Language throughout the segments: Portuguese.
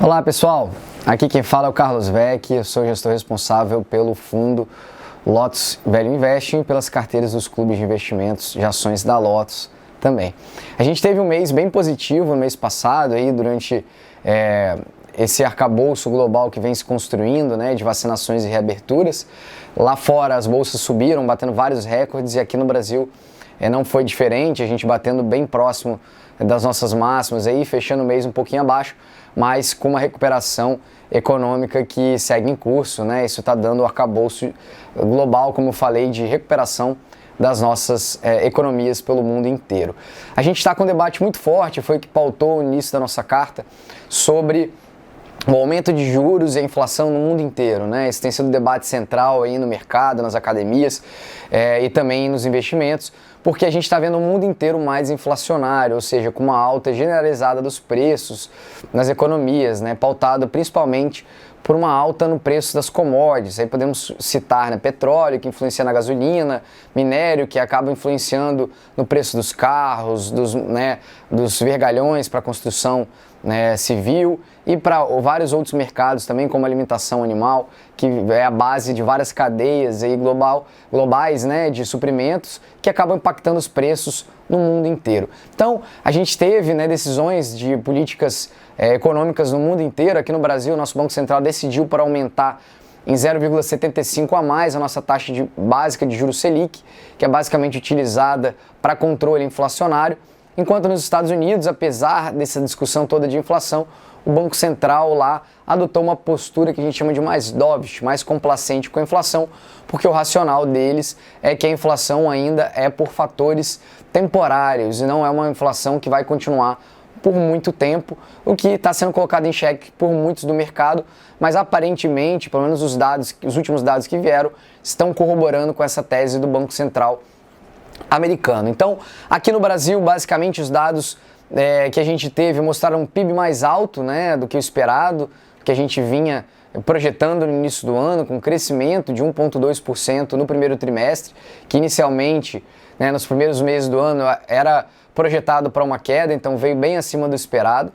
Olá pessoal, aqui quem fala é o Carlos Vec, eu sou gestor responsável pelo fundo Lotus Value Investing e pelas carteiras dos clubes de investimentos de ações da Lotus também. A gente teve um mês bem positivo no mês passado, aí, durante esse arcabouço global que vem se construindo, né, de vacinações e reaberturas. Lá fora as bolsas subiram, batendo vários recordes, e aqui no Brasil não foi diferente, a gente batendo bem próximo das nossas máximas, aí, fechando o mês um pouquinho abaixo, mas com uma recuperação econômica que segue em curso, né? Isso está dando o arcabouço global, como eu falei, de recuperação das nossas economias pelo mundo inteiro. A gente está com um debate muito forte, foi o que pautou o início da nossa carta, sobre o aumento de juros e a inflação no mundo inteiro, né? Esse tem sido o debate central aí no mercado, nas academias e também nos investimentos, porque a gente está vendo o mundo inteiro mais inflacionário, ou seja, com uma alta generalizada dos preços nas economias, né? Pautado principalmente por uma alta no preço das commodities. Aí podemos citar, né, petróleo, que influencia na gasolina, minério, que acaba influenciando no preço dos carros, dos vergalhões para construção, né, civil, e para vários outros mercados também, como alimentação animal, que é a base de várias cadeias aí globais, né, de suprimentos, que acabam impactando os preços no mundo inteiro. Então, a gente teve, né, decisões de políticas econômicas no mundo inteiro. Aqui no Brasil, o nosso Banco Central decidiu por aumentar em 0,75 a mais a nossa taxa básica de juros Selic, que é basicamente utilizada para controle inflacionário, enquanto nos Estados Unidos, apesar dessa discussão toda de inflação, o Banco Central lá adotou uma postura que a gente chama de mais dovish, mais complacente com a inflação, porque o racional deles é que a inflação ainda é por fatores temporários e não é uma inflação que vai continuar por muito tempo, o que está sendo colocado em xeque por muitos do mercado, mas aparentemente, pelo menos os últimos dados que vieram, estão corroborando com essa tese do Banco Central americano. Então, aqui no Brasil, basicamente, os dados que a gente teve mostraram um PIB mais alto, né, do que o esperado, que a gente vinha projetando no início do ano, com crescimento de 1,2% no primeiro trimestre, que inicialmente, né, nos primeiros meses do ano, era projetado para uma queda, então veio bem acima do esperado.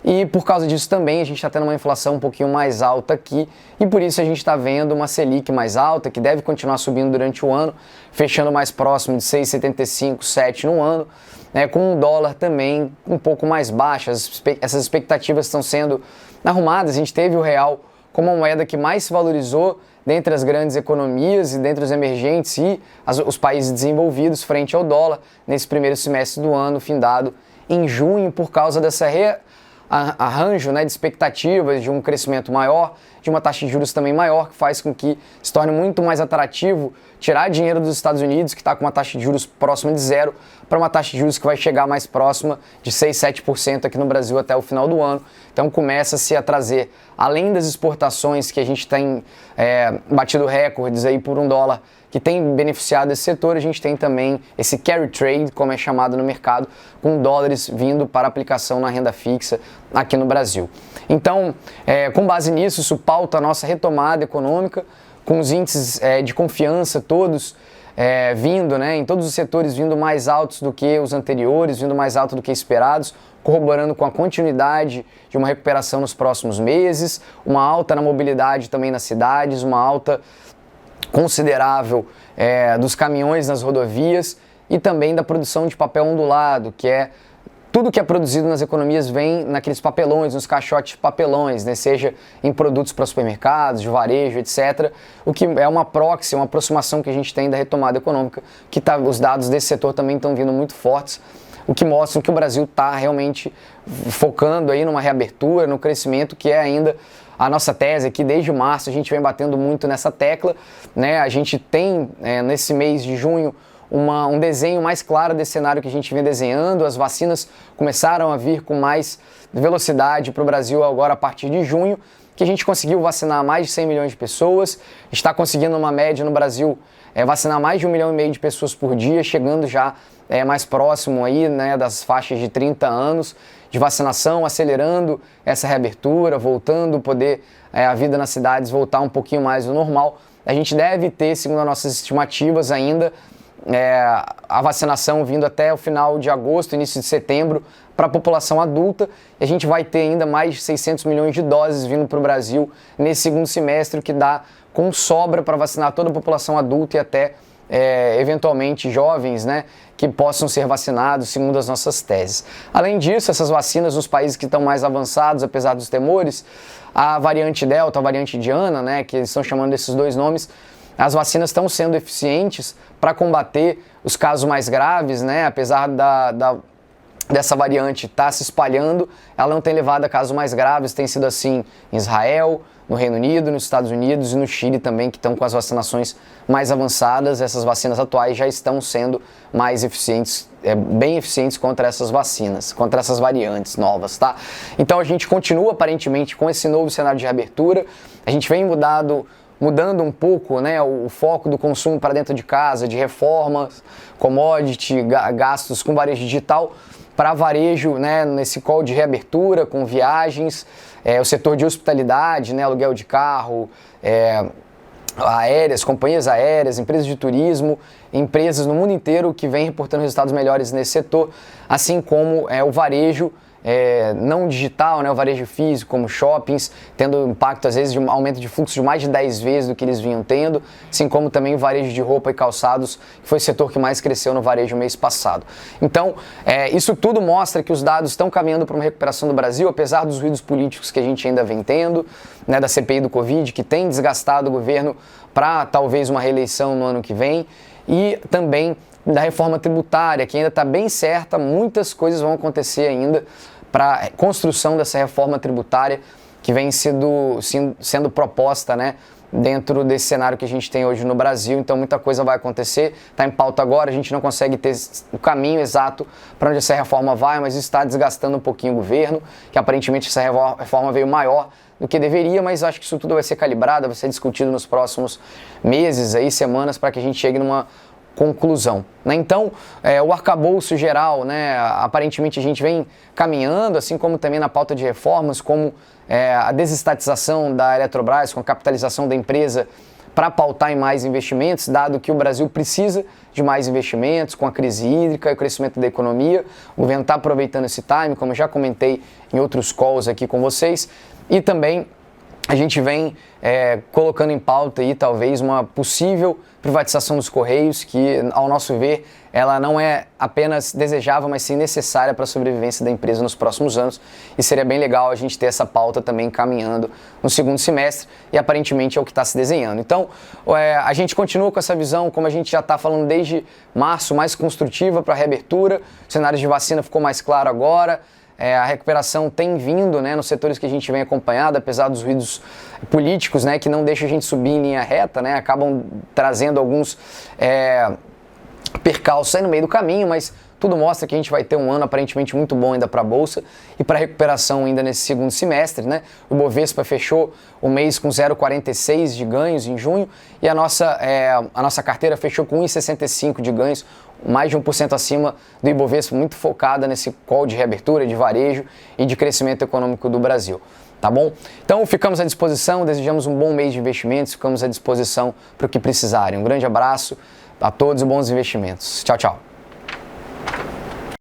E por causa disso também a gente está tendo uma inflação um pouquinho mais alta aqui, e por isso a gente está vendo uma Selic mais alta, que deve continuar subindo durante o ano, fechando mais próximo de 6,75, 7 no ano, né, com um dólar também um pouco mais baixo. Essas expectativas estão sendo arrumadas. A gente teve o real como a moeda que mais se valorizou dentre as grandes economias e dentre os emergentes e os países desenvolvidos frente ao dólar nesse primeiro semestre do ano, findado em junho, por causa dessa arranjo, né, de expectativas de um crescimento maior, de uma taxa de juros também maior, que faz com que se torne muito mais atrativo tirar dinheiro dos Estados Unidos, que está com uma taxa de juros próxima de zero, para uma taxa de juros que vai chegar mais próxima de 6, 7% aqui no Brasil até o final do ano. Então começa-se a trazer, além das exportações que a gente tem batido recordes aí por um dólar, que tem beneficiado esse setor, a gente tem também esse carry trade, como é chamado no mercado, com dólares vindo para aplicação na renda fixa aqui no Brasil. Então, com base nisso, isso pauta a nossa retomada econômica, com os índices de confiança todos vindo, né, em todos os setores vindo mais altos do que os anteriores, vindo mais alto do que esperados, corroborando com a continuidade de uma recuperação nos próximos meses, uma alta na mobilidade também nas cidades, uma alta considerável dos caminhões nas rodovias e também da produção de papel ondulado, que é tudo que é produzido nas economias vem naqueles papelões, nos caixotes de papelões, né? Seja em produtos para supermercados, de varejo, etc. O que é uma proxy, uma aproximação que a gente tem da retomada econômica, que os dados desse setor também estão vindo muito fortes, o que mostra que o Brasil está realmente focando aí numa reabertura, no crescimento, que é ainda a nossa tese aqui. Desde março a gente vem batendo muito nessa tecla, né? A gente tem nesse mês de junho um desenho mais claro desse cenário que a gente vem desenhando. As vacinas começaram a vir com mais velocidade para o Brasil agora a partir de junho, que a gente conseguiu vacinar mais de 100 milhões de pessoas, está conseguindo uma média no Brasil vacinar mais de 1,5 milhão de pessoas por dia, chegando já mais próximo aí, né, das faixas de 30 anos de vacinação, acelerando essa reabertura, voltando a vida nas cidades voltar um pouquinho mais ao normal. A gente deve ter, segundo as nossas estimativas ainda, a vacinação vindo até o final de agosto, início de setembro, para a população adulta. E a gente vai ter ainda mais de 600 milhões de doses vindo para o Brasil nesse segundo semestre, o que dá com sobra para vacinar toda a população adulta e até eventualmente jovens, né, que possam ser vacinados, segundo as nossas teses. Além disso, essas vacinas nos países que estão mais avançados, apesar dos temores, a variante Delta, a variante Indiana, né, que eles estão chamando desses dois nomes, as vacinas estão sendo eficientes para combater os casos mais graves, né, apesar dessa variante estar se espalhando, ela não tem levado a casos mais graves, tem sido assim em Israel, no Reino Unido, nos Estados Unidos e no Chile também, que estão com as vacinações mais avançadas. Essas vacinas atuais já estão sendo mais eficientes, bem eficientes contra essas vacinas, contra essas variantes novas, tá? Então a gente continua aparentemente com esse novo cenário de reabertura, a gente vem mudando um pouco, né, o foco do consumo para dentro de casa, de reformas, commodity, gastos com varejo digital, para varejo, né, nesse call de reabertura, com viagens, o setor de hospitalidade, né, aluguel de carro, aéreas, companhias aéreas, empresas de turismo, empresas no mundo inteiro que vêm reportando resultados melhores nesse setor, assim como o varejo não digital, né, o varejo físico, como shoppings, tendo impacto às vezes de um aumento de fluxo de mais de 10 vezes do que eles vinham tendo, assim como também o varejo de roupa e calçados, que foi o setor que mais cresceu no varejo mês passado. Então, isso tudo mostra que os dados estão caminhando para uma recuperação do Brasil, apesar dos ruídos políticos que a gente ainda vem tendo, né, da CPI do Covid, que tem desgastado o governo para talvez uma reeleição no ano que vem, e também da reforma tributária, que ainda está bem certa, muitas coisas vão acontecer ainda para a construção dessa reforma tributária que vem sendo proposta, né, dentro desse cenário que a gente tem hoje no Brasil. Então muita coisa vai acontecer, está em pauta agora, a gente não consegue ter o caminho exato para onde essa reforma vai, mas isso está desgastando um pouquinho o governo, que aparentemente essa reforma veio maior do que deveria, mas acho que isso tudo vai ser calibrado, vai ser discutido nos próximos meses, aí, semanas, para que a gente chegue numa conclusão, né? Então, o arcabouço geral, né, aparentemente a gente vem caminhando, assim como também na pauta de reformas, como a desestatização da Eletrobras, com a capitalização da empresa para pautar em mais investimentos, dado que o Brasil precisa de mais investimentos com a crise hídrica e o crescimento da economia. O governo está aproveitando esse time, como eu já comentei em outros calls aqui com vocês, e também a gente vem colocando em pauta aí talvez uma possível privatização dos Correios, que ao nosso ver ela não é apenas desejável, mas sim necessária para a sobrevivência da empresa nos próximos anos, e seria bem legal a gente ter essa pauta também caminhando no segundo semestre, e aparentemente é o que está se desenhando. Então a gente continua com essa visão, como a gente já está falando desde março, mais construtiva para a reabertura. O cenário de vacina ficou mais claro agora. A recuperação tem vindo, né, nos setores que a gente vem acompanhando, apesar dos ruídos políticos, né, que não deixam a gente subir em linha reta, né, acabam trazendo alguns percalços aí no meio do caminho, mas tudo mostra que a gente vai ter um ano aparentemente muito bom ainda para a Bolsa e para a recuperação ainda nesse segundo semestre, né? O Bovespa fechou o mês com 0,46 de ganhos em junho e a nossa carteira fechou com 1,65 de ganhos, mais de 1% acima do Ibovespa, muito focada nesse call de reabertura, de varejo e de crescimento econômico do Brasil. Tá bom? Então ficamos à disposição, desejamos um bom mês de investimentos, ficamos à disposição para o que precisarem. Um grande abraço a todos e bons investimentos. Tchau, tchau.